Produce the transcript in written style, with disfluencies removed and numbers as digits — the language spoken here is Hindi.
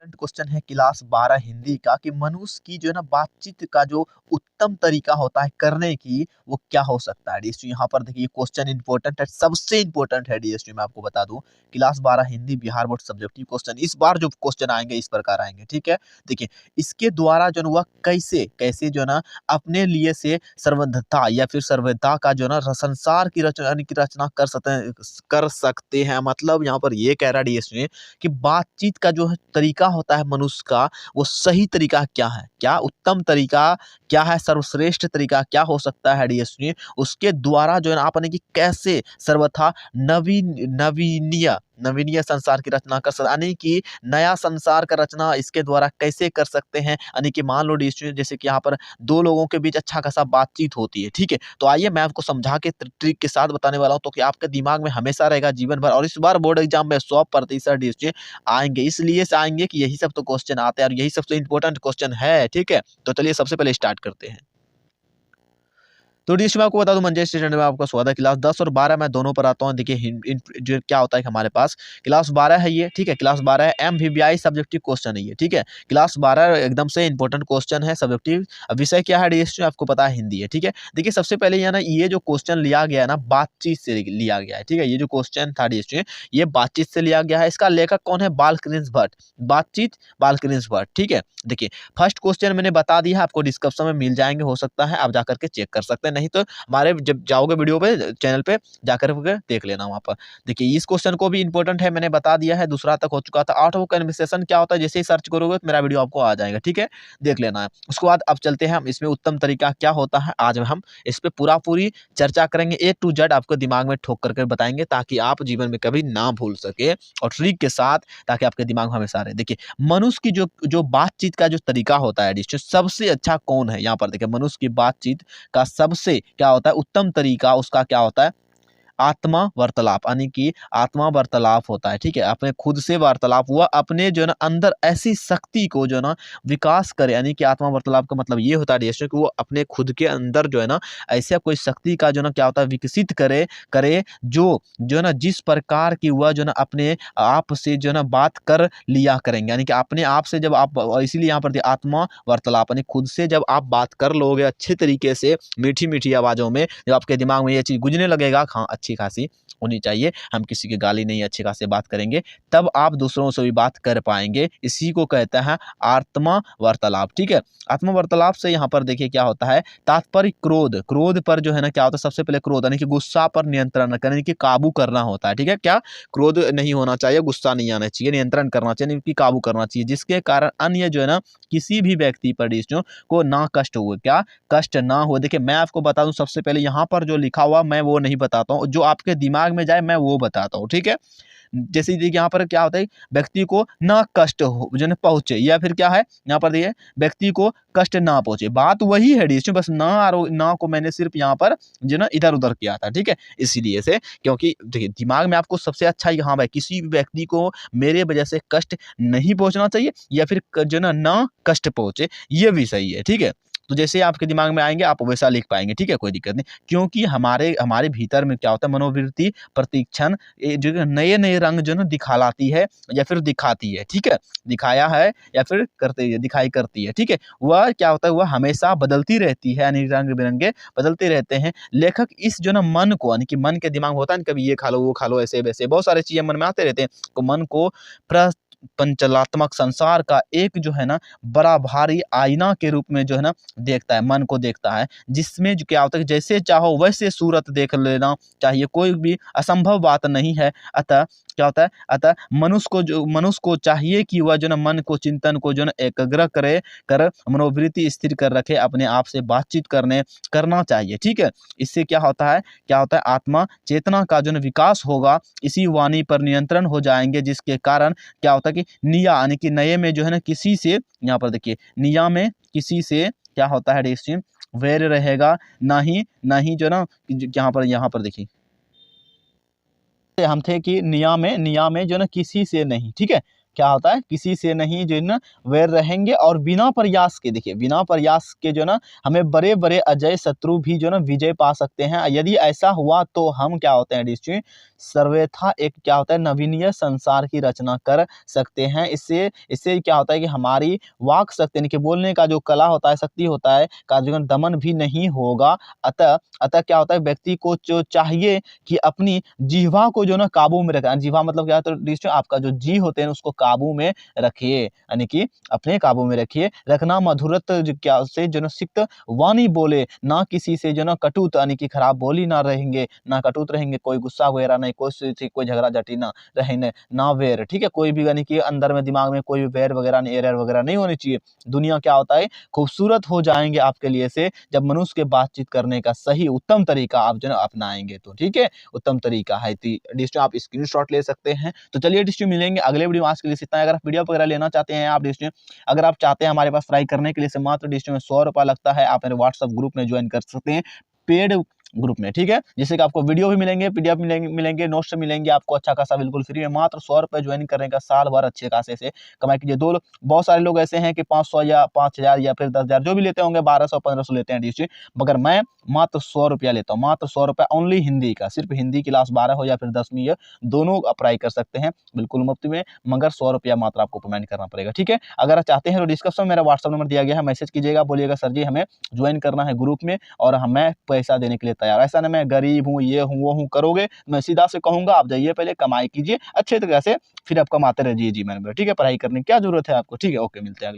क्वेश्चन है क्लास 12 हिंदी का कि मनुष्य की जो है ना बातचीत का जो उत्तम तरीका होता है करने की वो क्या हो सकता है। डीएसयू यहाँ पर देखिए क्वेश्चन इंपॉर्टेंट है, सबसे इंपॉर्टेंट है डीएसयू। मैं आपको बता दूं class 12 Hindi Bihar board subjective question इस बार जो क्वेश्चन आएंगे इस प्रकार आएंगे। ठीक है, देखिए इसके द्वारा जो है वह कैसे कैसे जो है ना अपने लिए से सर्वधता या फिर सर्वथा का जो है ना संसार की रचना कर सकते हैं। मतलब यहाँ पर ये कह रहा है डीएसयू कि बातचीत का जो है तरीका होता है मनुष्य का, वो सही तरीका क्या है, क्या उत्तम तरीका क्या है, सर्वश्रेष्ठ तरीका क्या हो सकता है डीएसपी, उसके द्वारा जो है ना आपने कि कैसे सर्वथा नवीनीय नवीनीय संसार की रचना कर सकते, यानी कि नया संसार का रचना इसके द्वारा कैसे कर सकते हैं। यानी कि मान लो डीएसपी जैसे कि यहाँ पर दो लोगों के बीच अच्छा खासा बातचीत होती है। ठीक है, तो आइए मैं आपको समझा के ट्रिक के साथ बताने वाला हूँ, तो कि आपके दिमाग में हमेशा रहेगा जीवन भर। और इस बार बोर्ड एग्जाम में 100% डीएसपी आएंगे, इसलिए से आएंगे कि यही सब तो क्वेश्चन आते हैं और यही सबसे इंपॉर्टेंट क्वेश्चन है। ठीक है, तो चलिए सबसे पहले स्टार्ट करते हैं। तो डिश में आपको बता दूं मंजे स्टूडेंट में आपका स्वागत है। क्लास 10 और 12 मैं दोनों पर आता हूं। देखिए जो क्या होता है हमारे पास क्लास 12 है ये। ठीक है, क्लास 12 है, एमवीबीआई सब्जेक्टिव क्वेश्चन है ये। ठीक है, क्लास 12 एकदम से इंपॉर्टेंट क्वेश्चन है सब्जेक्टिव। अब विषय क्या है डीएस आपको पता है, हिंदी है। ठीक है, देखिए सबसे पहले ये ना ये जो क्वेश्चन लिया गया है ना बातचीत से लिया गया है। ठीक है, ये जो क्वेश्चन था डीएस ये बातचीत से लिया गया है। इसका लेखक कौन है? बालकृष्ण भट्ट, बातचीत बालकृष्ण भट्ट। ठीक है, देखिए फर्स्ट क्वेश्चन मैंने बता दिया है, आपको डिस्क्रिप्शन में मिल जाएंगे, हो सकता है आप जाकर के चेक कर सकते हैं, नहीं तो हमारे जब जाओगे वीडियो पे चैनल पे जाकर के देख लेना वहां पर। देखिए इस क्वेश्चन को भी इंपॉर्टेंट है, मैंने बता दिया है, दूसरा तक हो चुका था। आठवां कन्वर्सेशन क्या होता है, जैसे ही सर्च करोगे तो मेरा वीडियो आपको आ जाएगा। ठीक है, देख लेना है। उसके बाद अब चलते हैं हम इसमें उत्तम तरीका क्या होता है। आज हम इस पे पूरी चर्चा करेंगे, ए टू जेड आपको दिमाग में ठोक करके बताएंगे, ताकि आप जीवन में कभी ना भूल सके, और ट्रिक के साथ, ताकि आपके दिमाग में हमेशा रहे। देखिए मनुष्य की जो जो बातचीत का जो तरीका होता है सबसे अच्छा कौन है, यहाँ पर देखिए मनुष्य की बातचीत का सबसे क्या होता है उत्तम तरीका, उसका क्या होता है आत्मा वार्तालाप, यानी कि आत्मा वार्तालाप होता है। ठीक है, अपने खुद से वार्तालाप हुआ, अपने जो है ना अंदर ऐसी शक्ति को जो है ना विकास करे। यानी कि आत्मा वार्तालाप का मतलब ये होता है कि वो अपने खुद के अंदर जो है ना ऐसा कोई शक्ति का जो ना क्या होता है विकसित करे करे जो जो है ना जिस प्रकार की वह जो है ना अपने आप से जो है ना बात कर लिया करेंगे। यानी कि अपने आप से जब आप, इसीलिए यहाँ पर आत्मा वार्तालाप, यानी खुद से जब आप बात कर लोगे अच्छे तरीके से, मीठी मीठी आवाजों में, जब आपके दिमाग में ये चीज गुजरने लगेगा, हाँ अच्छी खासी होनी चाहिए, हम किसी की गाली नहीं, अच्छे खासे बात करेंगे, तब आप दूसरों से भी बात कर पाएंगे। इसी को कहते हैं आत्मा वार्तालाप। ठीक है, आत्मा वार्तालाप से यहाँ पर देखिए क्या होता है, तात्पर्य क्रोध, क्रोध पर जो है ना क्या होता है, सबसे पहले क्रोध यानी कि गुस्सा पर नियंत्रण करने की काबू करना होता है। ठीक है, क्या क्रोध नहीं होना चाहिए, गुस्सा नहीं आना चाहिए, नियंत्रण करना चाहिए, कि काबू करना चाहिए, जिसके कारण अन्य जो है ना किसी भी व्यक्ति पर को ना कष्ट हुए, क्या कष्ट ना हो। देखिए मैं आपको बता दूं, सबसे पहले यहाँ पर जो लिखा हुआ मैं वो नहीं बताता हूँ, जो आपके दिमाग में जाए मैं वो बताता हूँ। ठीक है, जैसे देखिए यहाँ पर क्या होता है, व्यक्ति को ना कष्ट हो जो ना पहुंचे, या फिर क्या है यहाँ पर देखिए व्यक्ति को कष्ट ना पहुंचे, बात वही है डी, बस ना ना को मैंने सिर्फ यहाँ पर जो ना इधर उधर किया था। ठीक है, इसीलिए से, क्योंकि देखिए दिमाग में आपको सबसे अच्छा ही, हाँ भाई किसी भी व्यक्ति को मेरे वजह से कष्ट नहीं पहुंचना चाहिए, या फिर जो ना कष्ट पहुंचे, ये भी सही है। ठीक है, तो जैसे आपके दिमाग में आएंगे आप वैसा लिख पाएंगे। ठीक है, कोई दिक्कत नहीं, क्योंकि हमारे हमारे भीतर में क्या होता है, मनोवृत्ति प्रतिक्षण जो नए नए रंग जो ना दिखालाती है या फिर दिखाती है। ठीक है, दिखाया है या फिर करती है, दिखाई करती है। ठीक है, वह क्या होता है, वह हमेशा बदलती रहती है, यानी रंग बिरंगे बदलते रहते हैं। लेखक इस जो ना मन को, यानी कि मन के दिमाग होता है ना, कभी ये खा लो वो खा लो, ऐसे वैसे बहुत सारे चीजें मन में आते रहते हैं, तो मन को पंचलात्मक संसार का एक जो है ना बड़ा भारी आईना के रूप में जो है ना देखता है, मन को देखता है, जिसमें जो क्या होता है जैसे चाहो वैसे सूरत देख लेना चाहिए, कोई भी असंभव बात नहीं है। अतः क्या होता है, अतः मनुष्य को चाहिए कि वह जो ना मन को, चिंतन को जो ना एकाग्र करे, कर मनोवृत्ति स्थिर कर रखे, अपने आप से बातचीत करना चाहिए। ठीक है, इससे क्या होता है, आत्मा चेतना का जो ना विकास होगा, इसी वाणी पर नियंत्रण हो जाएंगे, जिसके कारण क्या होता है कि निया, यानी कि नए में जो है ना किसी से, यहाँ पर देखिए निया में किसी से क्या होता है डिस्टिंग वैर रहेगा, नहीं जो ना यहाँ पर देखिए हम थे कि निया में जो ना किसी से नहीं। ठीक है, क्या होता है, किसी से नहीं जो है ना वैर रहेंगे, और बिना प्रयास के, देखिए बिना प्रयास के जो है ना हमें बड़े बड़े अजय शत्रु भी जो है ना विजय पा सकते हैं। यदि ऐसा हुआ तो हम क्या होते हैं डिस्ट्री सर्वथा एक क्या होता है नवीनीय संसार की रचना कर सकते हैं। इससे इससे क्या होता है कि हमारी वाक शक्ति यानी कि बोलने का जो कला होता है, शक्ति होता है, का जो दमन भी नहीं होगा। अतः अतः क्या होता है, व्यक्ति को जो चाहिए कि अपनी जिह्वा को जो ना काबू में रखना। जिह्वा मतलब क्या होता है, आपका जो जी होते हैं उसको काबू में रखिए, यानी कि अपने काबू में रखिए। रखना मधुरत जो क्या से जो ना सिक्त वाणी बोले, ना किसी से जो ना कटुत यानी कि खराब बोली ना रहेंगे, ना कटुत रहेंगे, कोई गुस्सा वगैरह नहीं, कोई झगड़ा झटी ना रहे, ना वैर, ठीक है, कोई भी यानी कि अंदर में दिमाग में कोई वैर वगैरह नहीं, एरर वगैरह नहीं होनी चाहिए। दुनिया क्या होता है खूबसूरत हो जाएंगे आपके लिए से जब मनुष्य के बातचीत करने का सही उत्तम तरीका आप जो है अपनाएंगे तो, ठीक है, उत्तम तरीका है। डिस्ट्री आप स्क्रीनशॉट ले सकते हैं। तो चलिए डिस्ट्री मिलेंगे अगले वीडियो में, आज के लिए इतना है। अगर आप वीडियो वगैरह लेना चाहते हैं आप डिस्ट्री, अगर आप चाहते हैं हमारे पास फ्राई करने के लिए मात्र डिस्ट्री में 100 रुपया लगता है, आप मेरे व्हाट्सएप ग्रुप में ज्वाइन कर सकते हैं, पेड ग्रुप में, ठीक है, जिससे कि आपको वीडियो भी मिलेंगे, पीडीएफ मिलेंगे, नोट्स मिलेंगे आपको अच्छा खासा बिल्कुल फ्री में। मात्र 100 रुपये ज्वाइन करने का साल भर अच्छे खासे से कमाई कीजिए। बहुत सारे लोग ऐसे हैं कि 500 या 5000 या फिर 10,000 जो भी लेते होंगे, 1200-1500 लेते हैं डिस्ट्री, मगर मैं मात्र 100 रुपया लेता हूँ, मात्र 100 रुपया ओनली हिंदी का। सिर्फ हिंदी क्लास 12 हो या फिर 10वीं हो, दोनों अप्लाई कर सकते हैं बिल्कुल मुफ्त में, मगर 100 रुपया मात्र आपको पेमेंट करना पड़ेगा, ठीक है। अगर आप चाहते हैं तो डिस्क्रिप्शन में मेरा व्हाट्सएप नंबर दिया गया है, मैसेज कीजिएगा, बोलिएगा सर जी हमें ज्वाइन करना है ग्रुप में और हमें पैसा देने के लिए तैयार। ऐसा ना मैं गरीब हूँ, ये हूँ, वो हूँ करोगे, मैं सीधा से कहूंगा आप जाइए पहले कमाई कीजिए अच्छे तरह से, फिर आप कमाते रहिए। जी मैंने बोला ठीक है, पढ़ाई करने की क्या जरूरत है आपको, ठीक है, ओके, मिलते हैं।